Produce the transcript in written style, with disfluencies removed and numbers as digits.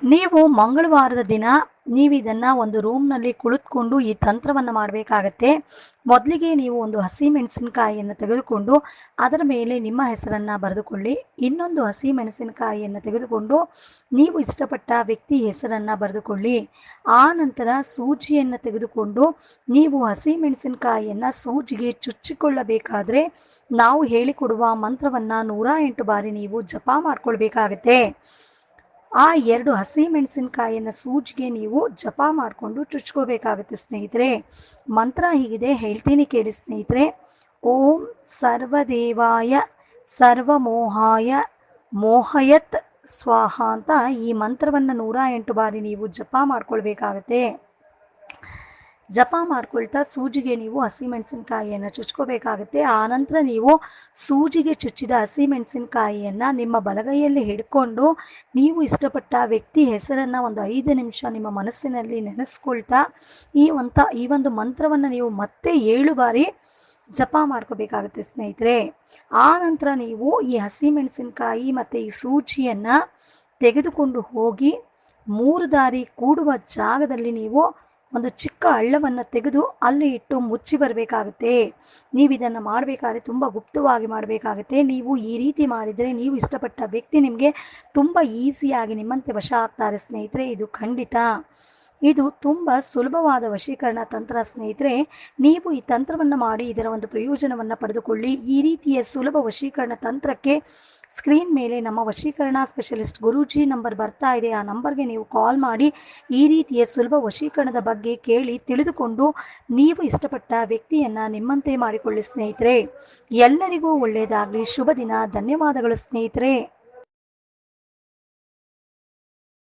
ನೀವು ಮಂಗಳವಾರದ ದಿನ ನೀವು ಇದನ್ನು ಒಂದು ರೂಮ್ನಲ್ಲಿ ಕುಳಿತುಕೊಂಡು ಈ ತಂತ್ರವನ್ನು ಮಾಡಬೇಕಾಗತ್ತೆ. ಮೊದಲಿಗೆ ನೀವು ಒಂದು ಹಸಿಮೆಣಸಿನಕಾಯಿಯನ್ನು ತೆಗೆದುಕೊಂಡು ಅದರ ಮೇಲೆ ನಿಮ್ಮ ಹೆಸರನ್ನು ಬರೆದುಕೊಳ್ಳಿ. ಇನ್ನೊಂದು ಹಸಿಮೆಣಸಿನಕಾಯಿಯನ್ನು ತೆಗೆದುಕೊಂಡು ನೀವು ಇಷ್ಟಪಟ್ಟ ವ್ಯಕ್ತಿ ಹೆಸರನ್ನು ಬರೆದುಕೊಳ್ಳಿ. ಆ ನಂತರ ಸೂಜಿಯನ್ನು ತೆಗೆದುಕೊಂಡು ನೀವು ಹಸಿಮೆಣಸಿನಕಾಯಿಯನ್ನು ಸೂಜಿಗೆ ಚುಚ್ಚಿಕೊಳ್ಳಬೇಕಾದ್ರೆ ನಾವು ಹೇಳಿಕೊಡುವ ಮಂತ್ರವನ್ನು 108 ಬಾರಿ ನೀವು ಜಪ ಮಾಡ್ಕೊಳ್ಬೇಕಾಗತ್ತೆ. ಆ 2 ಹಸಿಮೆಣಸಿನಕಾಯಿಯನ್ನು ಸೂಜಿಗೆ ನೀವು ಜಪ ಮಾಡಿಕೊಂಡು ಚುಚ್ಕೋಬೇಕಾಗುತ್ತೆ ಸ್ನೇಹಿತರೆ. ಮಂತ್ರ ಹೀಗಿದೆ, ಹೇಳ್ತೀನಿ ಕೇಳಿ ಸ್ನೇಹಿತರೆ. ಓಂ ಸರ್ವದೇವಾಯ ಸರ್ವಮೋಹಾಯ ಮೋಹಯತ್ ಸ್ವಾಹ ಅಂತ ಈ ಮಂತ್ರವನ್ನು 108 ಬಾರಿ ನೀವು ಜಪ ಮಾಡ್ಕೊಳ್ಬೇಕಾಗತ್ತೆ. ಜಪ ಮಾಡ್ಕೊಳ್ತಾ ಸೂಜಿಗೆ ನೀವು ಹಸಿಮೆಣಸಿನಕಾಯಿಯನ್ನು ಚುಚ್ಕೋಬೇಕಾಗುತ್ತೆ. ಆನಂತರ ನೀವು ಸೂಜಿಗೆ ಚುಚ್ಚಿದ ಹಸಿಮೆಣಸಿನಕಾಯಿಯನ್ನು ನಿಮ್ಮ ಬಲಗೈಯಲ್ಲಿ ಹಿಡ್ಕೊಂಡು ನೀವು ಇಷ್ಟಪಟ್ಟ ವ್ಯಕ್ತಿ ಹೆಸರನ್ನು ಒಂದು 5 ನಿಮಿಷ ನಿಮ್ಮ ಮನಸ್ಸಿನಲ್ಲಿ ನೆನೆಸ್ಕೊಳ್ತಾ ಈ ಒಂದು ಮಂತ್ರವನ್ನು ನೀವು ಮತ್ತೆ 7 ಬಾರಿ ಜಪ ಮಾಡ್ಕೋಬೇಕಾಗುತ್ತೆ ಸ್ನೇಹಿತರೆ. ಆ ನಂತರ ನೀವು ಈ ಹಸಿಮೆಣಸಿನಕಾಯಿ ಮತ್ತು ಈ ಸೂಜಿಯನ್ನು ತೆಗೆದುಕೊಂಡು ಹೋಗಿ 3 ದಾರಿ ಕೂಡುವ ಜಾಗದಲ್ಲಿ ನೀವು ಒಂದು ಚಿಕ್ಕ ಹಳ್ಳವನ್ನು ತೆಗೆದು ಅಲ್ಲಿ ಇಟ್ಟು ಮುಚ್ಚಿ ಬರಬೇಕಾಗುತ್ತೆ. ನೀವು ಇದನ್ನು ಮಾಡಬೇಕಾದ್ರೆ ತುಂಬ ಗುಪ್ತವಾಗಿ ಮಾಡಬೇಕಾಗುತ್ತೆ. ನೀವು ಈ ರೀತಿ ಮಾಡಿದರೆ ನೀವು ಇಷ್ಟಪಟ್ಟ ವ್ಯಕ್ತಿ ನಿಮಗೆ ತುಂಬ ಈಸಿಯಾಗಿ ನಿಮ್ಮಂತೆ ವಶ ಆಗ್ತಾರೆ ಸ್ನೇಹಿತರೆ. ಇದು ಖಂಡಿತ. ಇದು ತುಂಬ ಸುಲಭವಾದ ವಶೀಕರಣ ತಂತ್ರ ಸ್ನೇಹಿತರೆ. ನೀವು ಈ ತಂತ್ರವನ್ನು ಮಾಡಿ ಇದರ ಒಂದು ಪ್ರಯೋಜನವನ್ನು ಪಡೆದುಕೊಳ್ಳಿ. ಈ ರೀತಿಯ ಸುಲಭ ವಶೀಕರಣ ತಂತ್ರಕ್ಕೆ ಸ್ಕ್ರೀನ್ ಮೇಲೆ ನಮ್ಮ ವಶೀಕರಣ ಸ್ಪೆಷಲಿಸ್ಟ್ ಗುರೂಜಿ ನಂಬರ್ ಬರ್ತಾ ಇದೆ. ಆ ನಂಬರ್ಗೆ ನೀವು ಕಾಲ್ ಮಾಡಿ ಈ ರೀತಿಯ ಸುಲಭ ವಶೀಕರಣದ ಬಗ್ಗೆ ಕೇಳಿ ತಿಳಿದುಕೊಂಡು ನೀವು ಇಷ್ಟಪಟ್ಟ ವ್ಯಕ್ತಿಯನ್ನು ನಿಮ್ಮಂತೆ ಮಾಡಿಕೊಳ್ಳಿ ಸ್ನೇಹಿತರೆ. ಎಲ್ಲರಿಗೂ ಒಳ್ಳೆಯದಾಗಲಿ. ಶುಭ ದಿನ. ಧನ್ಯವಾದಗಳು ಸ್ನೇಹಿತರೆ.